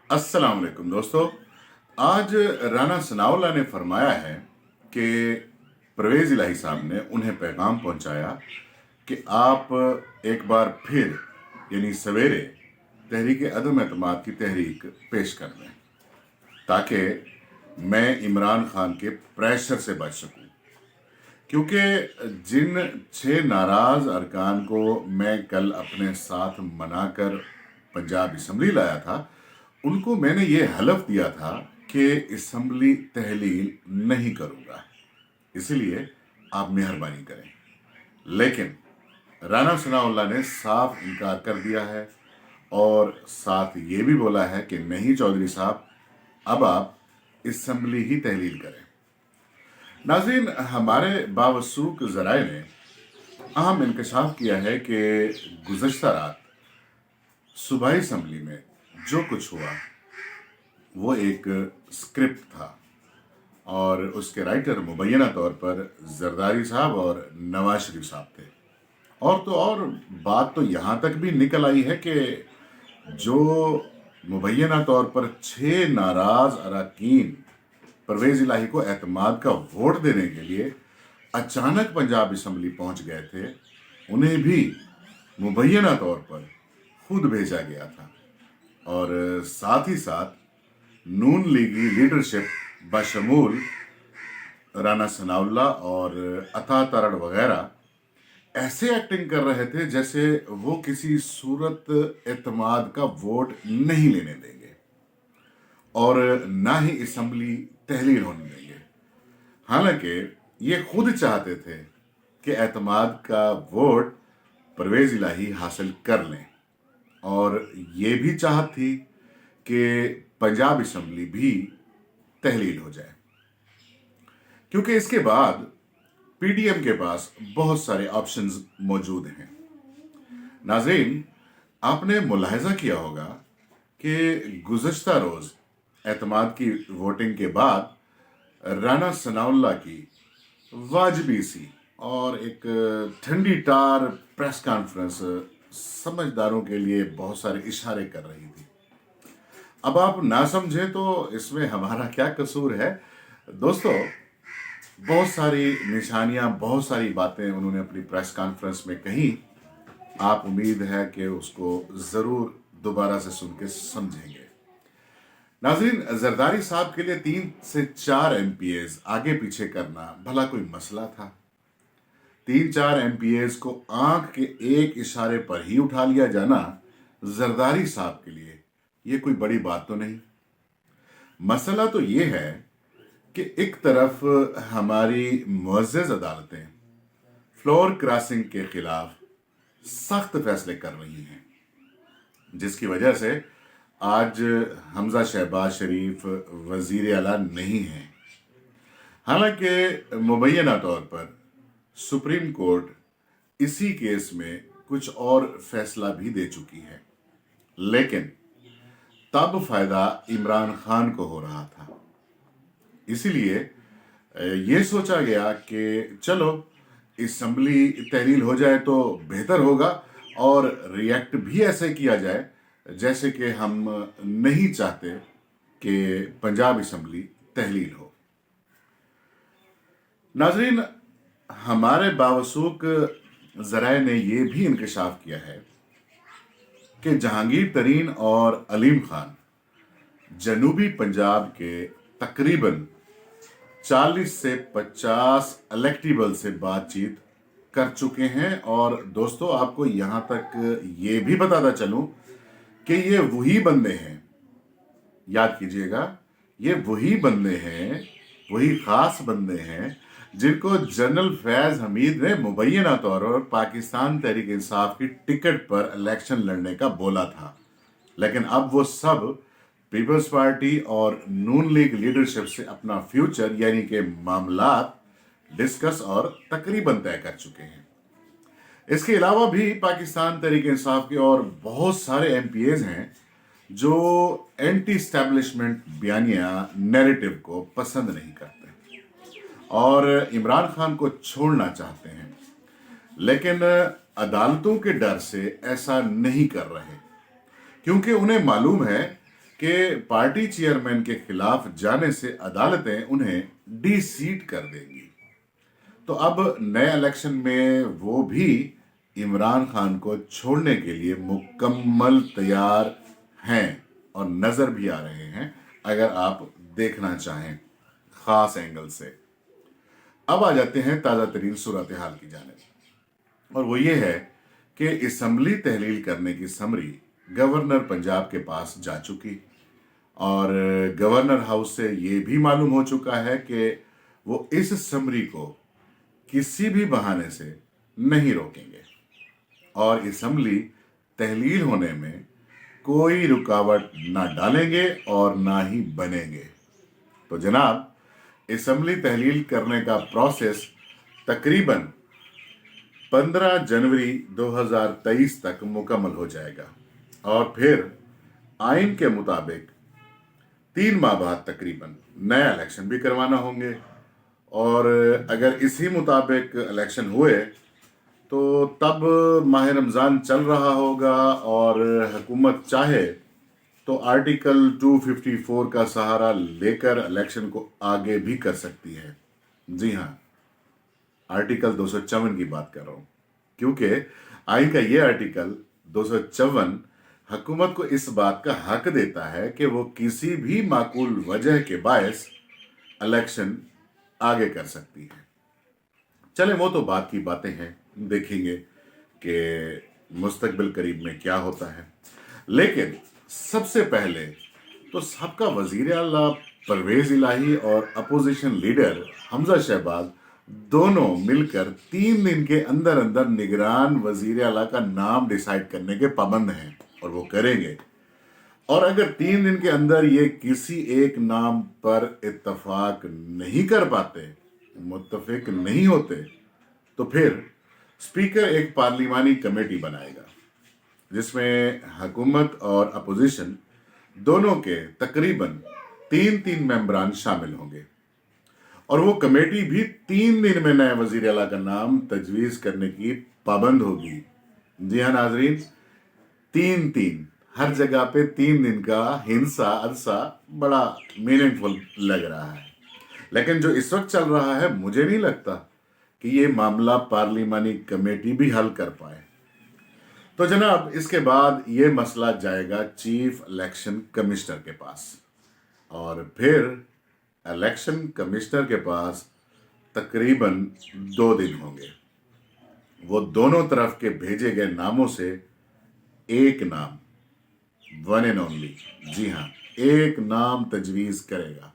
अस्सलाम वालेकुम दोस्तों। आज राना सनाउल्लाह ने फरमाया है कि परवेज़ इलाही साहब ने उन्हें पैगाम पहुंचाया कि आप एक बार फिर यानी सवेरे तहरीक अदम एतमाद की तहरीक पेश कर दें ताकि मैं इमरान खान के प्रेशर से बच सकूं, क्योंकि जिन 6 नाराज अरकान को मैं कल अपने साथ मनाकर पंजाब असम्बली लाया था, उनको मैंने ये हलफ दिया था कि असम्बली तहलील नहीं करूंगा, इसलिए आप मेहरबानी करें। लेकिन राना सनाउल्लाह ने साफ इनकार कर दिया है और साथ ये भी बोला है कि नहीं चौधरी साहब, अब आप असम्बली ही तहलील करें। नाज़रीन, हमारे बावसूख ज़राए ने अहम इंकशाफ किया है कि गुज़श्ता रात सूबाई असम्बली में जो कुछ हुआ वो एक स्क्रिप्ट था और उसके राइटर मुबैना तौर पर जरदारी साहब और नवाज शरीफ साहब थे। और बात तो यहाँ तक भी निकल आई है कि जो मुबैना तौर पर 6 नाराज अरकान परवेज़ इलाही को एतमाद का वोट देने के लिए अचानक पंजाब असम्बली पहुंच गए थे, उन्हें भी मुबैना तौर पर खुद भेजा गया था और साथ ही साथ नून लीगी लीडरशिप बशमूल राना सनाउल्लाह और अता तरड़ वगैरह ऐसे एक्टिंग कर रहे थे जैसे वो किसी सूरत एतमाद का वोट नहीं लेने देंगे और ना ही असम्बली तहलील होने देंगे। हालांकि ये खुद चाहते थे कि एतमाद का वोट परवेज़ इलाही हासिल कर लें और ये भी चाहत थी कि पंजाब असम्बली भी तहलील हो जाए, क्योंकि इसके बाद पीडीएम के पास बहुत सारे ऑप्शंस मौजूद हैं। नाज़रीन, आपने मुलाहिजा किया होगा कि गुज़श्ता रोज़ एतमाद की वोटिंग के बाद राना सनाउल्लाह की वाजबी सी और एक ठंडी टार प्रेस कॉन्फ्रेंस समझदारों के लिए बहुत सारे इशारे कर रही थी। अब आप ना समझें तो इसमें हमारा क्या कसूर है। दोस्तों, बहुत सारी निशानियां, बहुत सारी बातें उन्होंने अपनी प्रेस कॉन्फ्रेंस में कही। आप उम्मीद है कि उसको ज़रूर दोबारा से सुन के समझेंगे। नाज़रीन, जरदारी साहब के लिए 3 से 4 एमपीएस आगे पीछे करना भला कोई मसला था? 3-4 एमपीएस को आंख के एक इशारे पर ही उठा लिया जाना जरदारी साहब के लिए ये कोई बड़ी बात तो नहीं। मसला तो ये है कि एक तरफ हमारी मुअज़्ज़ज़ अदालतें फ्लोर क्रॉसिंग के खिलाफ सख्त फैसले कर रही हैं, जिसकी वजह से आज हमजा शहबाज शरीफ वजीर आला नहीं हैं। हालांकि मुबैना तौर पर सुप्रीम कोर्ट इसी केस में कुछ और फैसला भी दे चुकी है, लेकिन तब फायदा इमरान खान को हो रहा था। इसीलिए ये सोचा गया कि चलो असम्बली तहलील हो जाए तो बेहतर होगा और रिएक्ट भी ऐसे किया जाए जैसे कि हम नहीं चाहते कि पंजाब असम्बली तहलील हो। नाजरीन, हमारे बावसूख ज़राए ने यह भी इंकशाफ किया है कि जहांगीर तरीन और अलीम खान जनूबी पंजाब के तकरीबन 40 से 50 इलेक्टेबल से बातचीत कर चुके हैं। और दोस्तों, आपको यहाँ तक ये भी बताता चलूं कि ये वही बंदे हैं, याद कीजिएगा, ये वही बंदे हैं, वही खास बंदे हैं जिनको जनरल फैज हमीद ने मुबैना तौर पर पाकिस्तान तहरीक इंसाफ की टिकट पर इलेक्शन लड़ने का बोला था। लेकिन अब वो सब पीपल्स पार्टी और नून लीग लीडरशिप से अपना फ्यूचर यानी कि मामलात डिस्कस और तकरीबन तय कर चुके हैं। इसके अलावा भी पाकिस्तान तहरीक इंसाफ के और बहुत सारे एमपीएज हैं जो एंटी एस्टैब्लिशमेंट बयानिया नैरेटिव को पसंद नहीं करते और इमरान खान को छोड़ना चाहते हैं, लेकिन अदालतों के डर से ऐसा नहीं कर रहे, क्योंकि उन्हें मालूम है कि पार्टी चेयरमैन के खिलाफ जाने से अदालतें उन्हें डी सीट कर देंगी। तो अब नए इलेक्शन में वो भी इमरान खान को छोड़ने के लिए मुकम्मल तैयार हैं और नजर भी आ रहे हैं, अगर आप देखना चाहें खास एंगल से। अब आ जाते हैं ताज़ा तरीन सूरत हाल की जानिब, और वो ये है कि असम्बली तहलील करने की समरी गवर्नर पंजाब के पास जा चुकी, और गवर्नर हाउस से ये भी मालूम हो चुका है कि वो इस समरी को किसी भी बहाने से नहीं रोकेंगे और असम्बली तहलील होने में कोई रुकावट ना डालेंगे और ना ही बनेंगे। तो जनाब, असम्बली तहलील करने का प्रोसेस तकरीबन 15 जनवरी 2023 तक मुकम्मल हो जाएगा, और फिर आइन के मुताबिक 3 माह बाद तकरीबन नया इलेक्शन भी करवाना होंगे। और अगर इसी मुताबिक इलेक्शन हुए तो तब माह रमज़ान चल रहा होगा, और हुकूमत चाहे तो आर्टिकल 254 का सहारा लेकर इलेक्शन को आगे भी कर सकती है। जी हाँ, आर्टिकल 254 की बात कर रहा हूँ, क्योंकि आइन का ये आर्टिकल 254 हुकूमत को इस बात का हक देता है कि वो किसी भी माकूल वजह के बायस इलेक्शन आगे कर सकती है। चले, वो तो बात की बातें हैं, देखेंगे कि मुस्तकबिल करीब में क्या होता है। लेकिन सबसे पहले तो सबका वजीर आला परवेज इलाही और अपोजिशन लीडर हमजा शहबाज दोनों मिलकर 3 दिन के अंदर अंदर निगरान वजीर आला का नाम डिसाइड करने के पाबंद हैं, और वो करेंगे। और अगर 3 दिन के अंदर ये किसी एक नाम पर इत्तफाक नहीं कर पाते, मुत्तफिक नहीं होते, तो फिर स्पीकर एक पार्लिमानी कमेटी बनाएगा जिसमें हुकूमत और अपोजिशन दोनों के तकरीबन 3 मेंबरान शामिल होंगे, और वो कमेटी भी 3 दिन में नए वजीर आला का नाम तजवीज़ करने की पाबंद होगी। जी हाँ नाजरीन, 3 हर जगह पे 3 दिन का हिंसा अरसा बड़ा मीनिंगफुल लग रहा है। लेकिन जो इस वक्त चल रहा है, मुझे नहीं लगता कि ये मामला पार्लिमानी कमेटी भी हल कर पाए। तो जनाब, इसके बाद ये मसला जाएगा चीफ इलेक्शन कमिश्नर के पास, और फिर इलेक्शन कमिश्नर के पास तकरीबन 2 दिन होंगे। वो दोनों तरफ के भेजे गए नामों से एक नाम, वन एंड ओनली, जी हाँ, एक नाम तजवीज़ करेगा,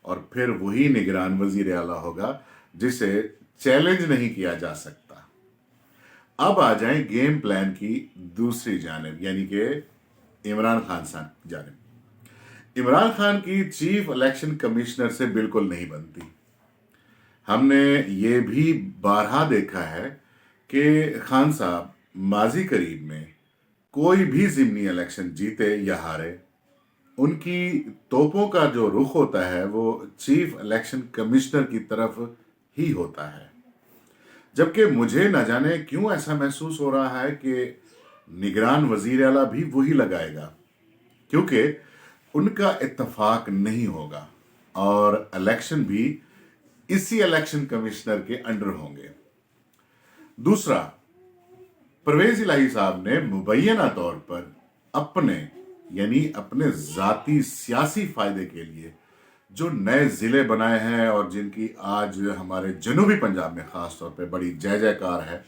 और फिर वही निगरान वजीर आला होगा जिसे चैलेंज नहीं किया जा सकता। अब आ जाएं गेम प्लान की दूसरी जानिब, यानी कि इमरान खान साहब जानिब। इमरान खान की चीफ इलेक्शन कमिश्नर से बिल्कुल नहीं बनती। हमने ये भी बारहा देखा है कि खान साहब माजी करीब में कोई भी ज़िमनी इलेक्शन जीते या हारे, उनकी तोपों का जो रुख होता है वो चीफ इलेक्शन कमिश्नर की तरफ ही होता है। जबकि मुझे न जाने क्यों ऐसा महसूस हो रहा है कि निगरान वजीर आला भी वही लगाएगा, क्योंकि उनका इत्तफाक नहीं होगा और इलेक्शन भी इसी इलेक्शन कमिश्नर के अंडर होंगे। दूसरा, परवेज इलाही साहब ने मुबैना तौर पर अपने जाती सियासी फायदे के लिए जो नए ज़िले बनाए हैं और जिनकी आज हमारे जनूबी पंजाब में ख़ास तौर पे बड़ी जय जयकार है,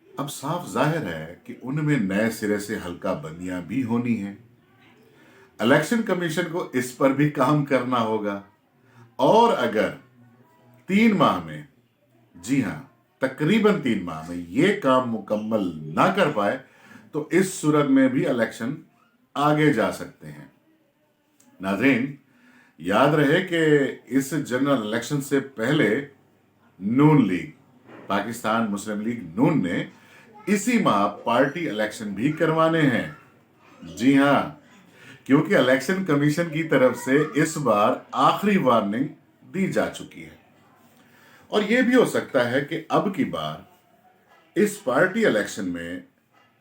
अब साफ जाहिर है कि उनमें नए सिरे से हल्का बंदियां भी होनी हैं। इलेक्शन कमीशन को इस पर भी काम करना होगा, और अगर 3 माह में, जी हाँ, तकरीबन 3 माह में ये काम मुकम्मल ना कर पाए तो इस सूरत में भी इलेक्शन आगे जा सकते हैं। नाज़रीन, याद रहे कि इस जनरल इलेक्शन से पहले नून लीग, पाकिस्तान मुस्लिम लीग नून ने इसी माह पार्टी इलेक्शन भी करवाने हैं। जी हाँ, क्योंकि इलेक्शन कमीशन की तरफ से इस बार आखिरी वार्निंग दी जा चुकी है, और यह भी हो सकता है कि अब की बार इस पार्टी इलेक्शन में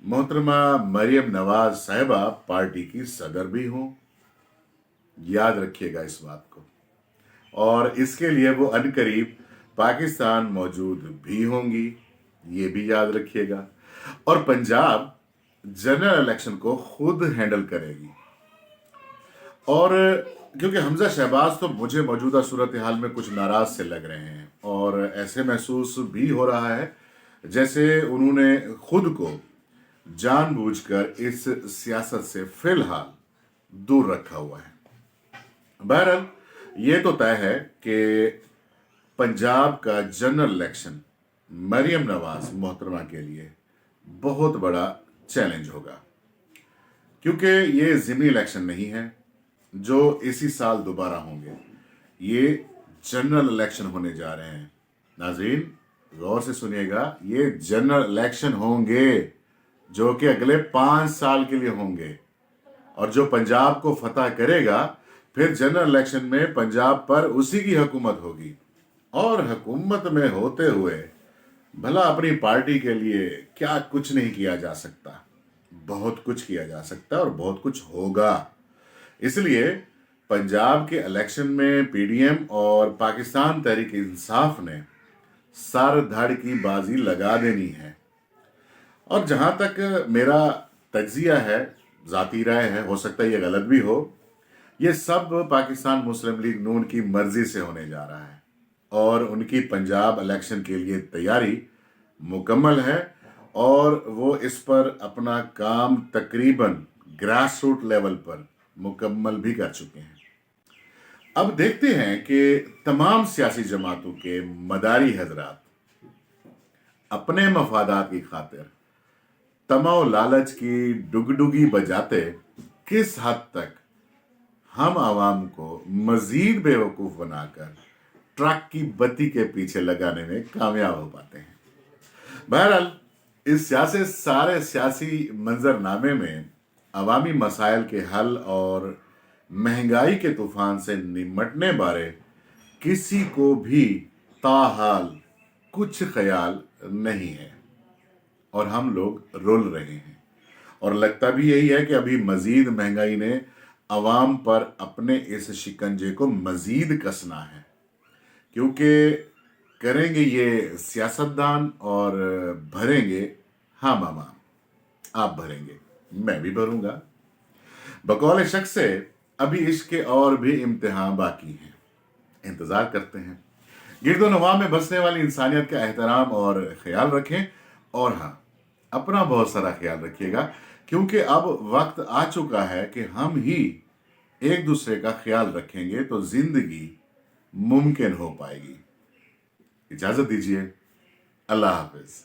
मोहतरमा मरियम नवाज साहिबा पार्टी की सदर भी हों। याद रखिएगा इस बात को। और इसके लिए वो अनकरीब पाकिस्तान मौजूद भी होंगी, ये भी याद रखिएगा। और पंजाब जनरल इलेक्शन को खुद हैंडल करेगी। और क्योंकि हमजा शहबाज तो मुझे मौजूदा सूरत हाल में कुछ नाराज से लग रहे हैं, और ऐसे महसूस भी हो रहा है जैसे उन्होंने खुद को जानबूझकर इस सियासत से फिलहाल दूर रखा हुआ है। बहरहाल ये तो तय है कि पंजाब का जनरल इलेक्शन मरियम नवाज मोहतरमा के लिए बहुत बड़ा चैलेंज होगा, क्योंकि ये ज़िमनी इलेक्शन नहीं है जो इसी साल दोबारा होंगे। ये जनरल इलेक्शन होने जा रहे हैं। नाज़रीन गौर से सुनिएगा, ये जनरल इलेक्शन होंगे जो कि अगले 5 साल के लिए होंगे, और जो पंजाब को फतह करेगा फिर जनरल इलेक्शन में पंजाब पर उसी की हुकूमत होगी। और हुकूमत में होते हुए भला अपनी पार्टी के लिए क्या कुछ नहीं किया जा सकता। बहुत कुछ किया जा सकता है और बहुत कुछ होगा। इसलिए पंजाब के इलेक्शन में पीडीएम और पाकिस्तान तहरीक इंसाफ ने सर धड़ की बाजी लगा देनी है। और जहां तक मेरा तज्जिया है, ज़ाती राय है, हो सकता है ये गलत भी हो, ये सब पाकिस्तान मुस्लिम लीग नून की मर्जी से होने जा रहा है, और उनकी पंजाब इलेक्शन के लिए तैयारी मुकम्मल है, और वो इस पर अपना काम तकरीबन ग्रास रूट लेवल पर मुकम्मल भी कर चुके हैं। अब देखते हैं कि तमाम सियासी जमातों के मदारी हजरात अपने मफादात की खातिर तमाम लालच की डुगडुगी बजाते किस हद तक हम आवाम को मजीद बेवकूफ़ बनाकर ट्रक की बत्ती के पीछे लगाने में कामयाब हो पाते हैं। बहरहाल इस सारे सियासी मंजरनामे में अवामी मसाइल के हल और महंगाई के तूफान से निमटने बारे किसी को भी ताहाल कुछ ख्याल नहीं है, और हम लोग रुल रहे हैं। और लगता भी यही है कि अभी मजीद महंगाई ने अवाम पर अपने इस शिकंजे को मजीद कसना है, क्योंकि करेंगे ये सियासतदान और भरेंगे हम आवाम। आप भरेंगे, मैं भी भरूंगा। बकौल शख्स से अभी इसके और भी इम्तिहान बाकी हैं, इंतजार करते हैं। गिरदो नवाब में बसने वाली इंसानियत का एहतराम और ख्याल रखें, और हाँ, अपना बहुत सारा ख्याल रखिएगा, क्योंकि अब वक्त आ चुका है कि हम ही एक दूसरे का ख्याल रखेंगे तो जिंदगी मुमकिन हो पाएगी। इजाजत दीजिए। अल्लाह हाफिज।